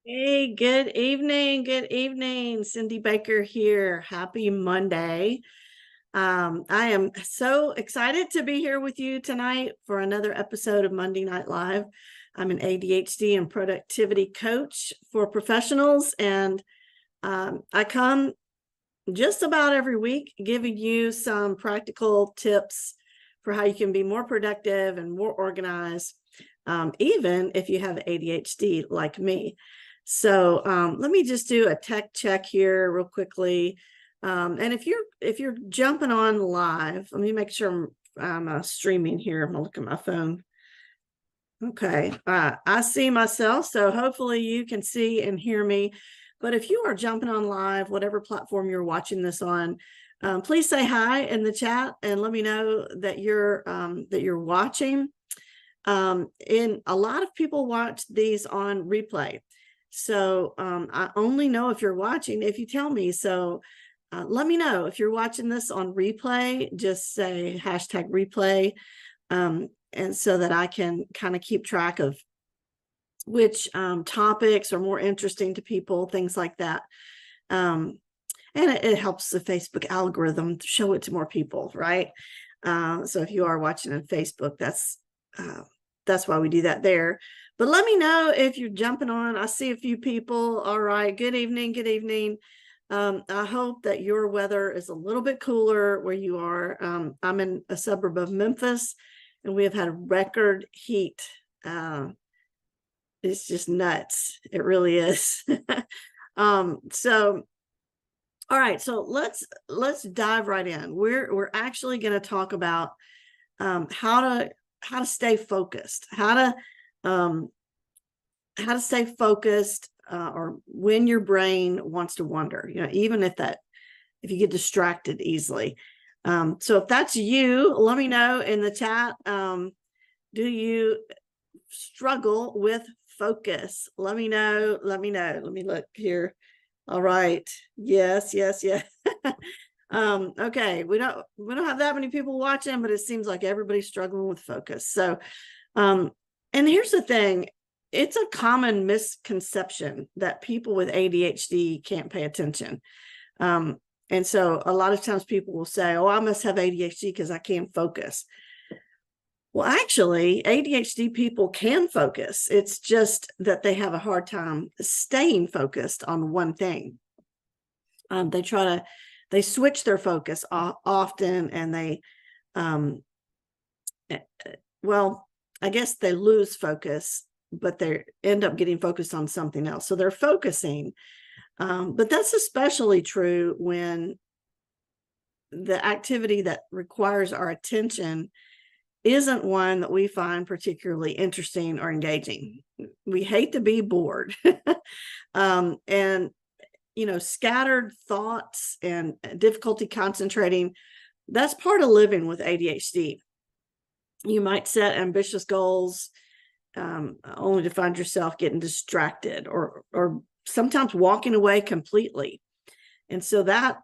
Hey, good evening. Good evening. Cindy Baker here. Happy Monday. I am so excited to be here with you tonight for another episode of Monday Night Live. I'm an ADHD and productivity coach for professionals, and I come just about every week giving you some practical tips for how you can be more productive and more organized, even if you have ADHD like me. So let me just do a tech check here real quickly. And if you're jumping on live, let me make sure I'm streaming here. I'm gonna look at my phone. Okay, I see myself, so hopefully you can see and hear me. But if you are jumping on live, whatever platform you're watching this on, please say hi in the chat and let me know that you're watching. And a lot of people watch these on replay. So I only know if you're watching if you tell me. So let me know if you're watching this on replay, just say hashtag replay. And so that I can kind of keep track of which topics are more interesting to people, things like that. And it helps the Facebook algorithm to show it to more people, right? So if you are watching on Facebook, that's why we do that there. But let me know if you're jumping on. I see a few people. All right. Good evening. Good evening. I hope that your weather is a little bit cooler where you are. I'm in a suburb of Memphis, and we have had record heat. It's just nuts. It really is. So all right, so let's dive right in. We're actually going to talk about how to stay focused, how to stay focused, or when your brain wants to wander. Even if you get distracted easily. So if that's you, let me know in the chat. Do you struggle with focus? Let me know. Let me know. Let me look here. All right. Yes, yes, yes. Okay, we don't have that many people watching, but it seems like everybody's struggling with focus. So and here's the thing, it's a common misconception that people with ADHD can't pay attention. And so a lot of times people will say, oh, I must have ADHD because I can't focus. Well, actually, ADHD people can focus. It's just that they have a hard time staying focused on one thing. They switch their focus often, and well, I guess they lose focus, but they end up getting focused on something else. So they're focusing. But that's especially true when the activity that requires our attention isn't one that we find particularly interesting or engaging. We hate to be bored. And scattered thoughts and difficulty concentrating, that's part of living with ADHD. You might set ambitious goals, only to find yourself getting distracted or sometimes walking away completely. And so that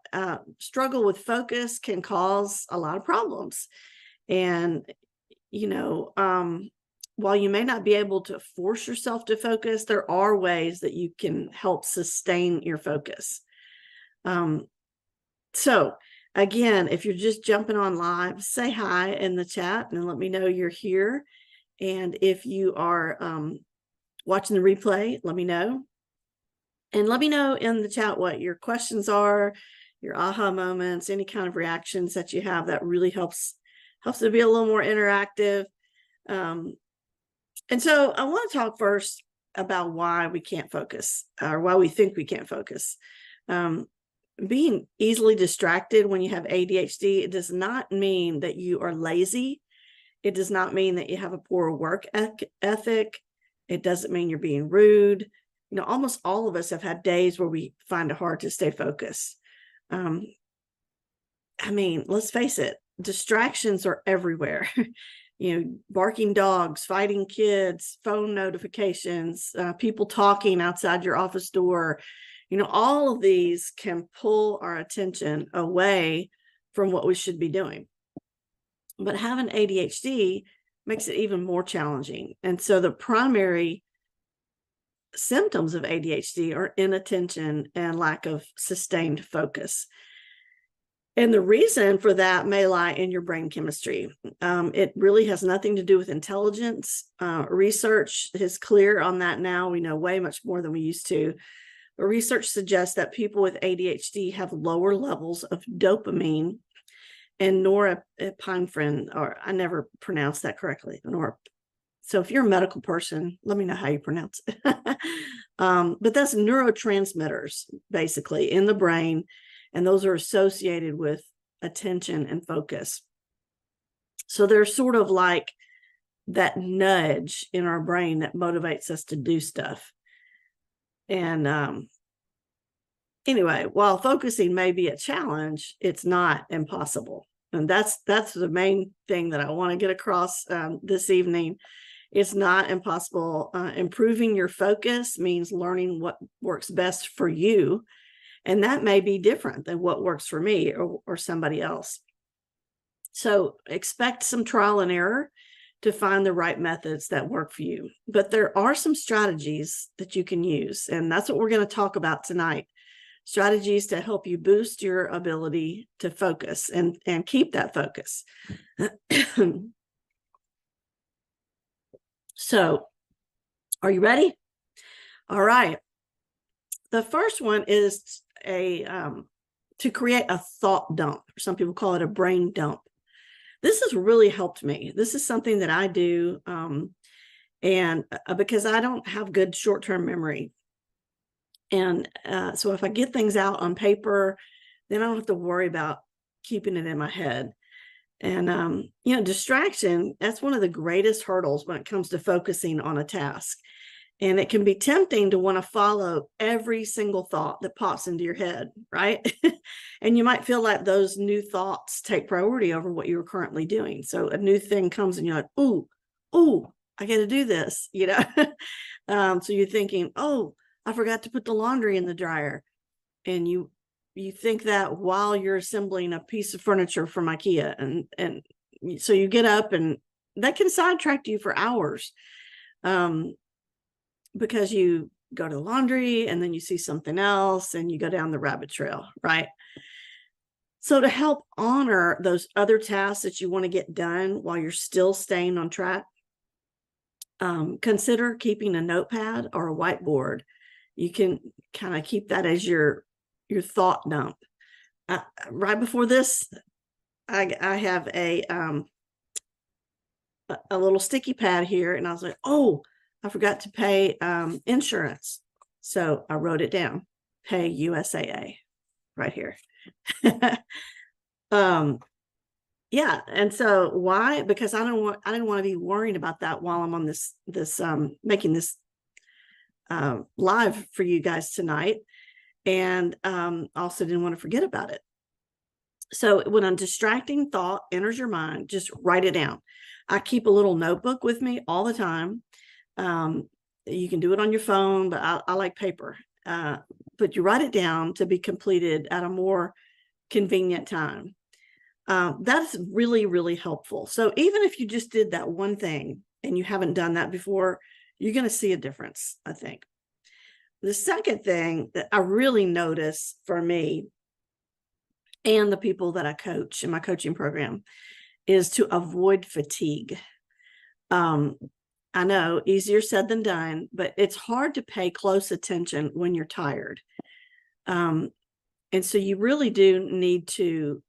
struggle with focus can cause a lot of problems. And while you may not be able to force yourself to focus, there are ways that you can help sustain your focus. So again, if you're just jumping on live, say hi in the chat and let me know you're here. And if you are watching the replay, let me know. And let me know in the chat what your questions are, your aha moments, any kind of reactions that you have. That really helps to be a little more interactive. And so I want to talk first about why we can't focus, or why we think we can't focus. Being easily distracted when you have ADHD, it does not mean that you are lazy. It does not mean that you have a poor work ethic. It doesn't mean you're being rude. Almost all of us have had days where we find it hard to stay focused. Let's face it, distractions are everywhere. Barking dogs, fighting kids, phone notifications, people talking outside your office door. All of these can pull our attention away from what we should be doing. But having ADHD makes it even more challenging. And so the primary symptoms of ADHD are inattention and lack of sustained focus. And the reason for that may lie in your brain chemistry. It really has nothing to do with intelligence. Research is clear on that now. We know way much more than we used to. But research suggests that people with ADHD have lower levels of dopamine and norepinephrine, or I never pronounced that correctly. So if you're a medical person, let me know how you pronounce it. But that's neurotransmitters, basically, in the brain. And those are associated with attention and focus. So they're sort of like that nudge in our brain that motivates us to do stuff. And anyway, while focusing may be a challenge, it's not impossible. And that's the main thing that I want to get across this evening. It's not impossible. Improving your focus means learning what works best for you. And that may be different than what works for me or somebody else. So expect some trial and error to find the right methods that work for you. But there are some strategies that you can use. And that's what we're going to talk about tonight. Strategies to help you boost your ability to focus and keep that focus. So, are you ready? All right. The first one is to create a thought dump. Some people call it a brain dump. This has really helped me. This is something that I do, and because I don't have good short-term memory. And so if I get things out on paper, then I don't have to worry about keeping it in my head. And, distraction, that's one of the greatest hurdles when it comes to focusing on a task. And it can be tempting to want to follow every single thought that pops into your head, right? And you might feel like those new thoughts take priority over what you're currently doing. So a new thing comes and you're like, ooh, I got to do this, So you're thinking, oh, I forgot to put the laundry in the dryer. And you think that while you're assembling a piece of furniture from IKEA. And so you get up, and that can sidetrack you for hours. Because you go to the laundry and then you see something else and you go down the rabbit trail, right? So to help honor those other tasks that you want to get done while you're still staying on track, consider keeping a notepad or a whiteboard. You can kind of keep that as your thought dump. Right before this, I have a little sticky pad here, and I was like, oh, I forgot to pay insurance. So I wrote it down, pay USAA right here. Yeah. And so why? Because I didn't want to be worrying about that while I'm on this making this live for you guys tonight. And also didn't want to forget about it. So when a distracting thought enters your mind, just write it down. I keep a little notebook with me all the time. You can do it on your phone, but I like paper. But you write it down to be completed at a more convenient time. That's really, really helpful. So even if you just did that one thing and you haven't done that before, you're going to see a difference, I think. The second thing that I really notice for me and the people that I coach in my coaching program is to avoid fatigue. I know, easier said than done, but it's hard to pay close attention when you're tired. And so you really do need to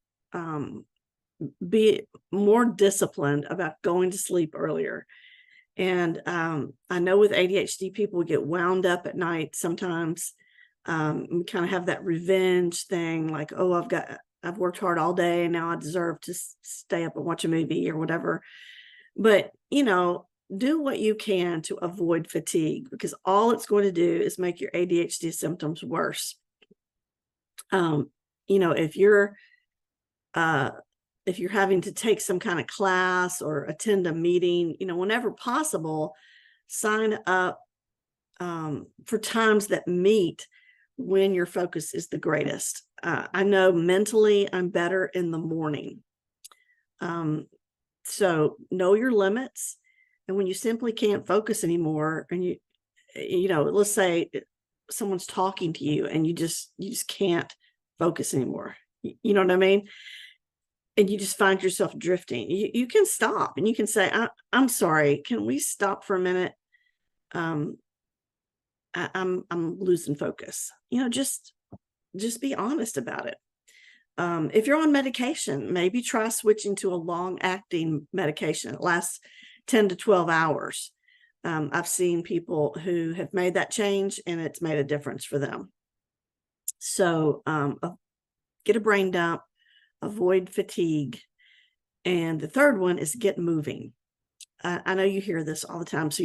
be more disciplined about going to sleep earlier. And I know with ADHD, people get wound up at night sometimes. We kind of have that revenge thing, like, oh, I've worked hard all day and now I deserve to stay up and watch a movie or whatever. But, do what you can to avoid fatigue, because all it's going to do is make your ADHD symptoms worse. If you're having to take some kind of class or attend a meeting, whenever possible, sign up for times that meet when your focus is the greatest. I know mentally I'm better in the morning. So know your limits. And when you simply can't focus anymore and let's say someone's talking to you and you just can't focus anymore. You know what I mean? And you just find yourself drifting. You can stop and you can say, I'm sorry, can we stop for a minute? I'm losing focus. Just be honest about it. If you're on medication, maybe try switching to a long-acting medication. It lasts 10 to 12 hours. I've seen people who have made that change and it's made a difference for them. So get a brain dump, avoid fatigue. And the third one is get moving. I know you hear this all the time, so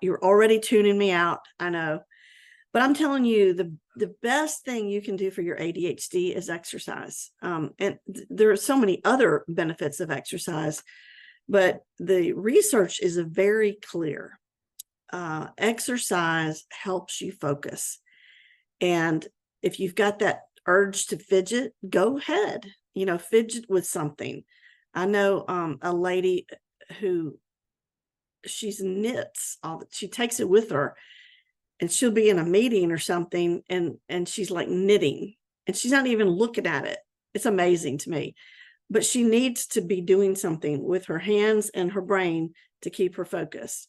you're already tuning me out. I know, but I'm telling you, the best thing you can do for your ADHD is exercise. And there are so many other benefits of exercise, but the research is very clear. Exercise helps you focus. And if you've got that urge to fidget, go ahead, fidget with something. I know a lady who she's knits she takes it with her, and she'll be in a meeting or something and she's like knitting and she's not even looking at it. It's amazing to me, but she needs to be doing something with her hands and her brain to keep her focused.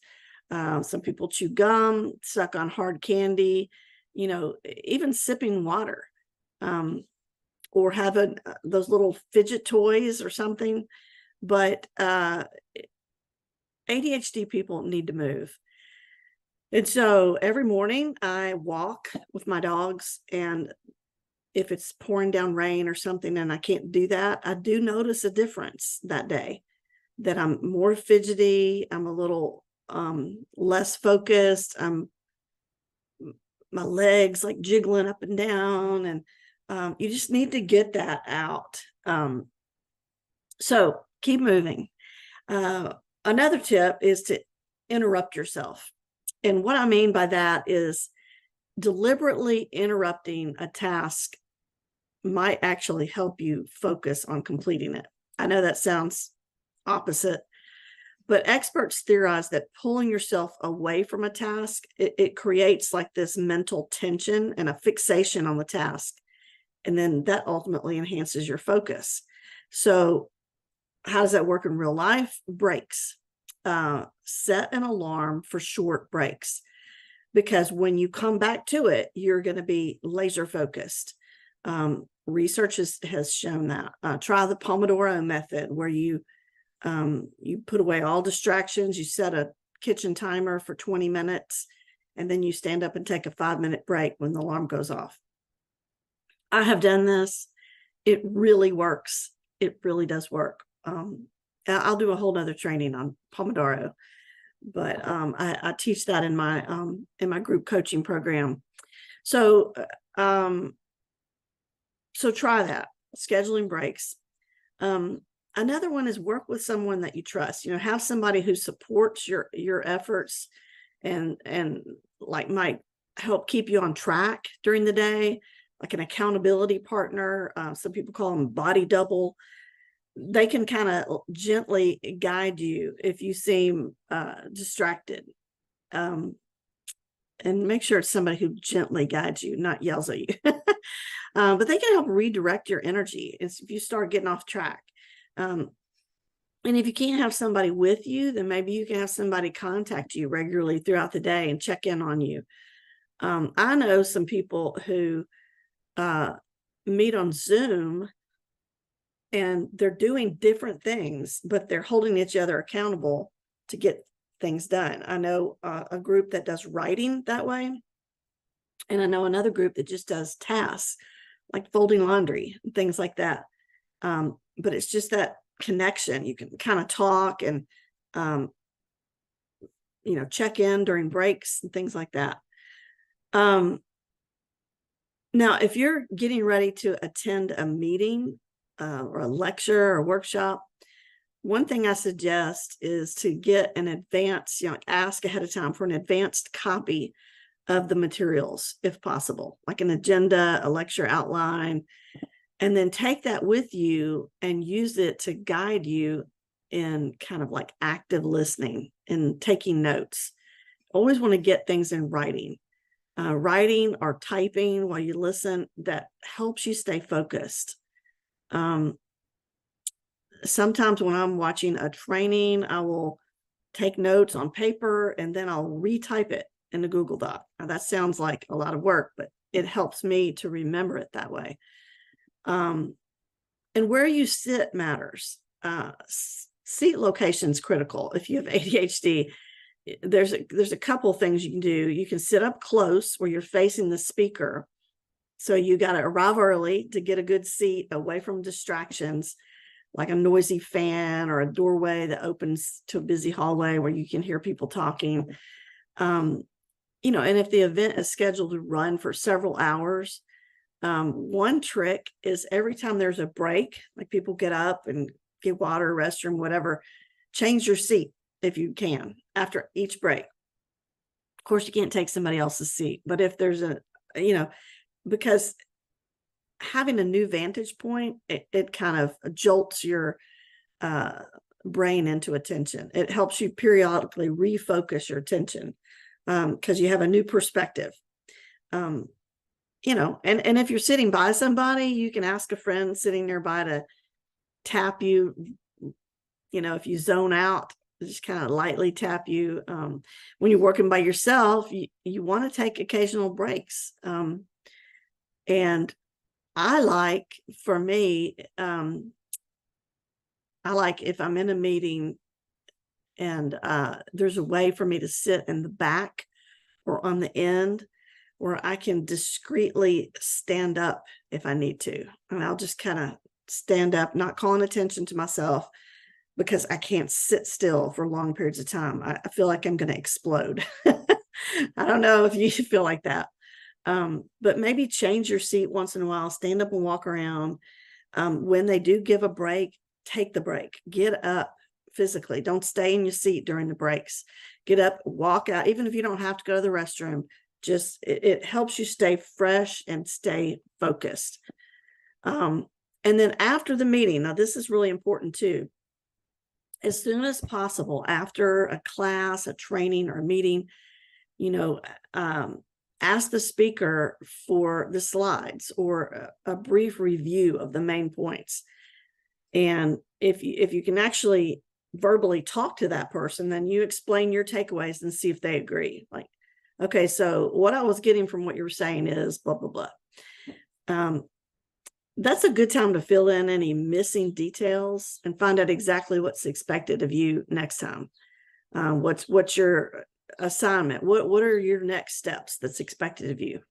Some people chew gum, suck on hard candy, even sipping water, or having those little fidget toys or something. But ADHD people need to move. And so every morning I walk with my dogs, and if it's pouring down rain or something and I can't do that, I do notice a difference that day, that I'm more fidgety. I'm a little less focused. My legs like jiggling up and down, and you just need to get that out. So keep moving. Another tip is to interrupt yourself. And what I mean by that is deliberately interrupting a task might actually help you focus on completing it. I know that sounds opposite, but experts theorize that pulling yourself away from a task, it creates like this mental tension and a fixation on the task. And then that ultimately enhances your focus. So how does that work in real life? Breaks. Set an alarm for short breaks, because when you come back to it, you're going to be laser focused. Research has shown that. Try the Pomodoro method, where you put away all distractions. You set a kitchen timer for 20 minutes, and then you stand up and take a 5-minute break when the alarm goes off. I have done this. It really works. It really does work. I'll do a whole nother training on Pomodoro, but I teach that in my group coaching program. So try that, scheduling breaks. Another one is work with someone that you trust. Have somebody who supports your efforts and like might help keep you on track during the day, like an accountability partner. Some people call them body double. They can kind of gently guide you if you seem distracted. And make sure it's somebody who gently guides you, not yells at you. But they can help redirect your energy if you start getting off track. And if you can't have somebody with you, then maybe you can have somebody contact you regularly throughout the day and check in on you. I know some people who meet on Zoom, and they're doing different things, but they're holding each other accountable to get things done. I know a group that does writing that way. And I know another group that just does tasks like folding laundry and things like that. But it's just that connection. You can kind of talk and, check in during breaks and things like that. Now, if you're getting ready to attend a meeting, or a lecture or workshop, one thing I suggest is to get an advance, ask ahead of time for an advanced copy of the materials, if possible, like an agenda, a lecture outline, and then take that with you and use it to guide you in kind of like active listening and taking notes. always want to get things in writing. Writing or typing while you listen, that helps you stay focused. Sometimes when I'm watching a training, I will take notes on paper and then I'll retype it in the Google Doc. Now, that sounds like a lot of work, but it helps me to remember it that way. And where you sit matters. Seat location is critical. If you have ADHD, there's a couple things you can do. You can sit up close where you're facing the speaker. So you got to arrive early to get a good seat away from distractions, like a noisy fan or a doorway that opens to a busy hallway where you can hear people talking. And if the event is scheduled to run for several hours, one trick is every time there's a break, like people get up and get water, restroom, whatever, change your seat if you can after each break. Of course, you can't take somebody else's seat, but if there's because having a new vantage point, it kind of jolts your brain into attention. It helps you periodically refocus your attention because you have a new perspective. And if you're sitting by somebody, you can ask a friend sitting nearby to tap you. If you zone out, just kind of lightly tap you. When you're working by yourself, you want to take occasional breaks. And I like if I'm in a meeting and there's a way for me to sit in the back or on the end where I can discreetly stand up if I need to. And I'll just kind of stand up, not calling attention to myself, because I can't sit still for long periods of time. I feel like I'm going to explode. I don't know if you feel like that. But maybe change your seat once in a while, stand up and walk around. When they do give a break, take the break, get up physically. Don't stay in your seat during the breaks. Get up, walk out, even if you don't have to go to the restroom. Just it helps you stay fresh and stay focused. And then after the meeting, now this is really important too. As soon as possible after a class, a training, or a meeting, ask the speaker for the slides or a brief review of the main points. And if you can actually verbally talk to that person, then you explain your takeaways and see if they agree. Like, okay, so what I was getting from what you were saying is blah, blah, blah. That's a good time to fill in any missing details and find out exactly what's expected of you next time. What's your assignment? What are your next steps that's expected of you?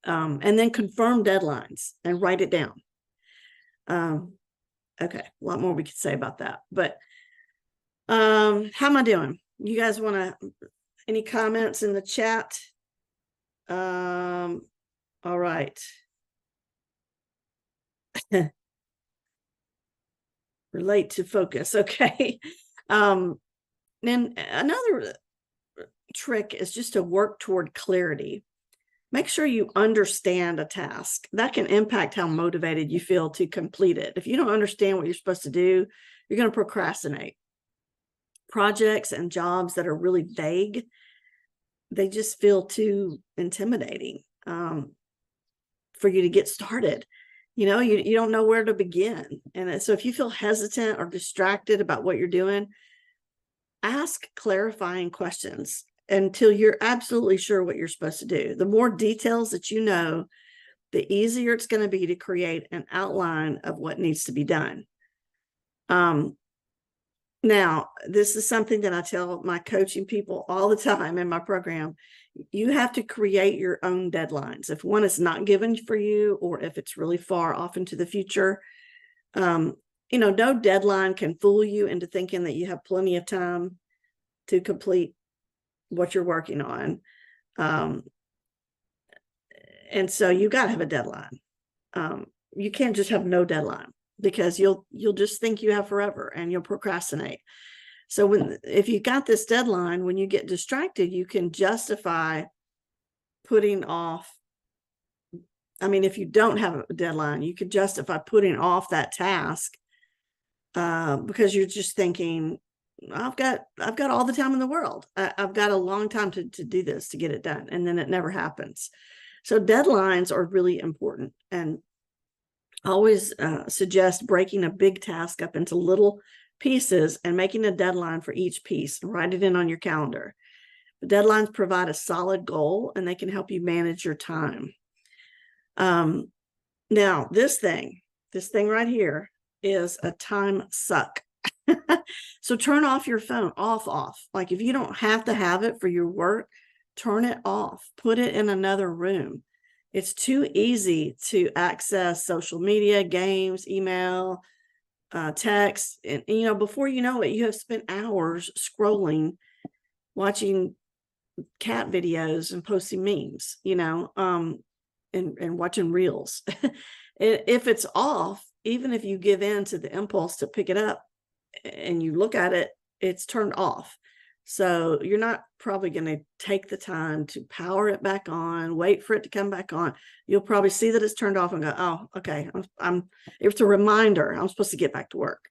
And then confirm deadlines and write it down. Okay, a lot more we could say about that, but how am I doing? You guys want any comments in the chat? All right. Relate to focus. Okay. Then another trick is just to work toward clarity. Make sure you understand a task. That can impact how motivated you feel to complete it. If you don't understand what you're supposed to do, you're going to procrastinate. Projects and jobs that are really vague, they just feel too intimidating for you to get started. You don't know where to begin. And so if you feel hesitant or distracted about what you're doing, ask clarifying questions until you're absolutely sure what you're supposed to do. The more details that you know, the easier it's going to be to create an outline of what needs to be done. Now, this is something that I tell my coaching people all the time in my program. You have to create your own deadlines. If one is not given for you, or if it's really far off into the future, no deadline can fool you into thinking that you have plenty of time to complete what you're working on. And so you got to have a deadline. You can't just have no deadline, because you'll just think you have forever and you'll procrastinate. So if you got this deadline, when you get distracted, you can justify putting off. I mean, if you don't have a deadline, you could justify putting off that task because you're just thinking, I've got all the time in the world. I've got a long time to do this, to get it done. And then it never happens. So deadlines are really important. And I always suggest breaking a big task up into little pieces and making a deadline for each piece. Write it in on your calendar. The deadlines provide a solid goal, and they can help you manage your time. Now, this thing right here is a time suck. So turn off your phone, off. Like if you don't have to have it for your work, turn it off, put it in another room. It's too easy to access social media, games, email, text. And, before you know it, you have spent hours scrolling, watching cat videos and posting memes, and watching reels. If it's off, even if you give in to the impulse to pick it up and you look at it, it's turned off. So you're not probably going to take the time to power it back on, wait for it to come back on. You'll probably see that it's turned off and go, oh, okay, it's a reminder. I'm supposed to get back to work,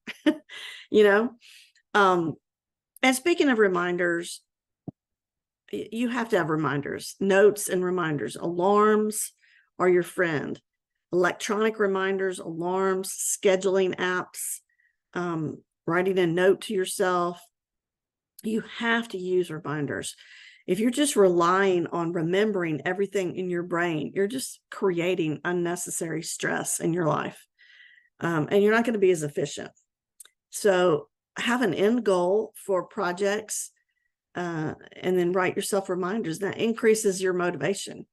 And speaking of reminders, you have to have reminders, notes and reminders. Alarms are your friend. Electronic reminders, alarms, scheduling apps, writing a note to yourself. You have to use reminders. If you're just relying on remembering everything in your brain, you're just creating unnecessary stress in your life. And you're not going to be as efficient. So have an end goal for projects, and then write yourself reminders. That increases your motivation.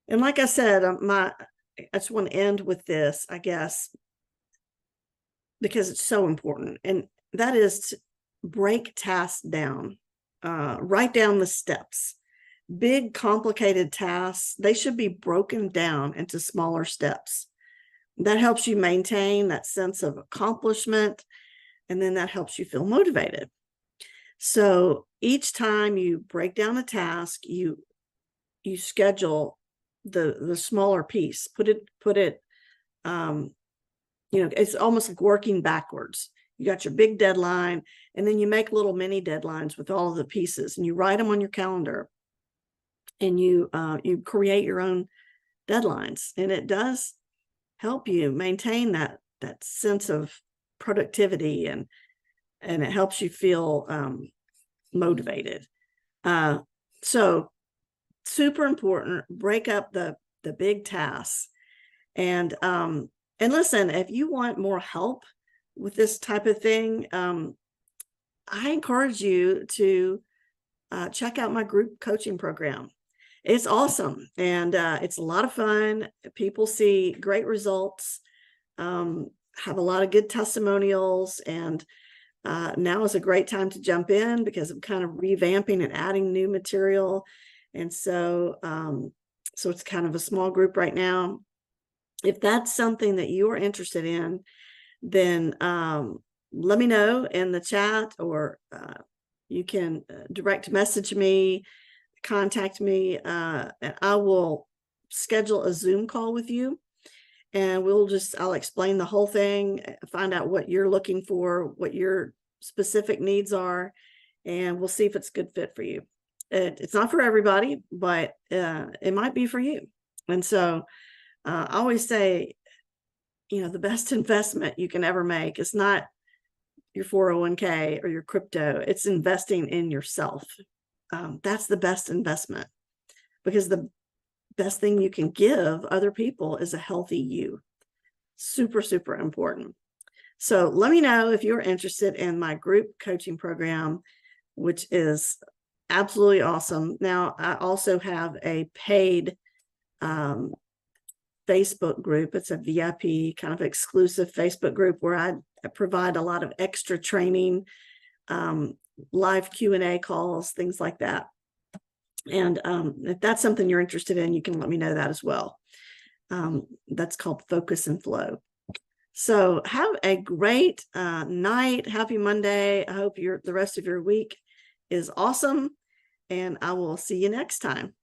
And like I said, I just want to end with this, I guess, because it's so important. And that is to break tasks down, write down the steps. Big, complicated tasks, they should be broken down into smaller steps. That helps you maintain that sense of accomplishment, and then that helps you feel motivated. So each time you break down a task, you schedule the smaller piece, put it, it's almost like working backwards. You got your big deadline, and then you make little mini deadlines with all of the pieces, and you write them on your calendar, and you create your own deadlines. And it does help you maintain that sense of productivity, and it helps you feel motivated. So super important, break up the big tasks. And listen, if you want more help with this type of thing, I encourage you to check out my group coaching program. It's awesome, and it's a lot of fun. People see great results, have a lot of good testimonials, and now is a great time to jump in because I'm kind of revamping and adding new material. And so it's kind of a small group right now. If that's something that you are interested in, then let me know in the chat, or you can direct message me, contact me, and I will schedule a Zoom call with you, and I'll explain the whole thing, find out what you're looking for, what your specific needs are, and we'll see if it's a good fit for you. It's not for everybody, but it might be for you. And so I always say, the best investment you can ever make is not your 401k or your crypto. It's investing in yourself. That's the best investment, because the best thing you can give other people is a healthy you. Super, super important. So let me know if you're interested in my group coaching program, which is absolutely awesome. Now, I also have a paid Facebook group. It's a VIP kind of exclusive Facebook group where I provide a lot of extra training, live Q&A calls, things like that. And if that's something you're interested in, you can let me know that as well. That's called Focus and Flow. So have a great night. Happy Monday. I hope the rest of your week is awesome, and I will see you next time.